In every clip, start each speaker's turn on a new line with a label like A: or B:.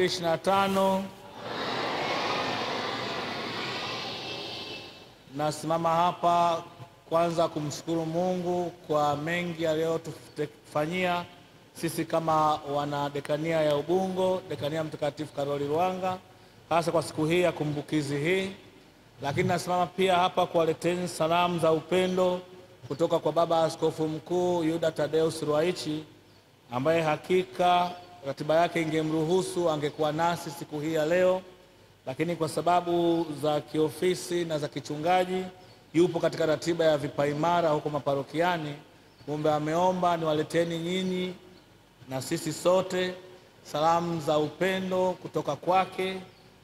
A: 2025. Nasimama hapa kwanza kumshukuru Mungu kwa mengi aliyotufanyia sisi kama wana dekania ya Ubungo, dekania Mtakatifu Karoli Lwanga, hasa kwa siku hii ya kumbukizi hii. Lakini nasimama pia hapa kuwaleteni salamu za upendo kutoka kwa Baba Askofu Mkuu Yuda Tadeus Ruwaichi, ambaye hakika ratiba yake ingemruhusu angekuwa nasi siku hii ya leo, lakini kwa sababu za kiofisi na za kichungaji yupo katika ratiba ya vipaimara huko maparokiani. Kumbe ameomba niwaleteni nyinyi na sisi sote salamu za upendo kutoka kwake,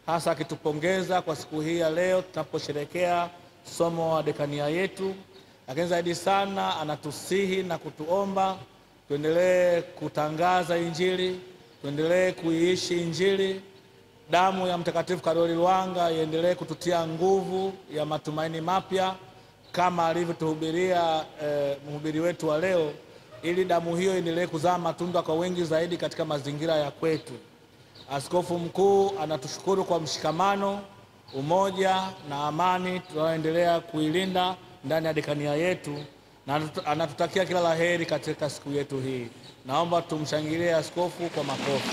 A: hasa akitupongeza kwa siku hii ya leo tunaposherehekea somo wa dekania yetu. Lakini zaidi sana anatusihi na kutuomba tuendelee kutangaza Injili, tuendelee kuiishi Injili. Damu ya Mtakatifu Karoli Lwanga iendelee kututia nguvu ya matumaini mapya kama alivyotuhubiria mhubiri wetu wa leo, ili damu hiyo iendelee kuzaa matunda kwa wengi zaidi katika mazingira ya kwetu. Askofu Mkuu anatushukuru kwa mshikamano, umoja na amani tunayoendelea kuilinda ndani ya dekania yetu, na anatutakia kila laheri katika siku yetu hii. Naomba tumshangilie askofu kwa makofi.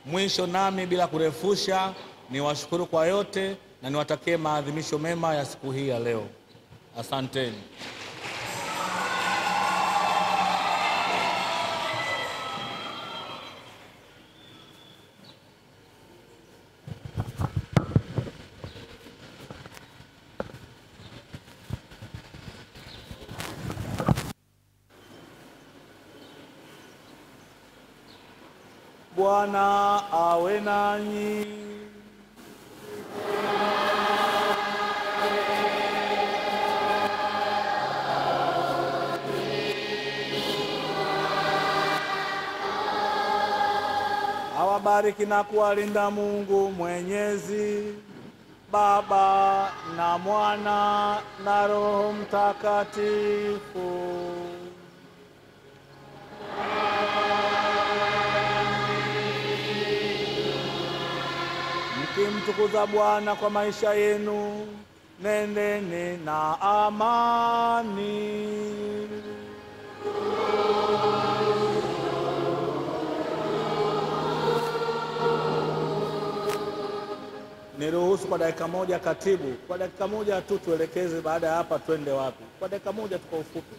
A: Mwisho nami bila kurefusha niwashukuru kwa yote na niwatakie maadhimisho mema ya siku hii ya leo. Asanteni. Bwana awe nanyi. Awabariki na kuwalinda Mungu Mwenyezi, Baba na Mwana na Roho Mtakatifu. Mtukuza Bwana kwa maisha yenu, nendeni na amani. Niruhusu kwa dakika moja katibu, kwa dakika moja tu tuelekeze, baada ya hapa twende wapi? Kwa dakika moja tu kwa ufupi.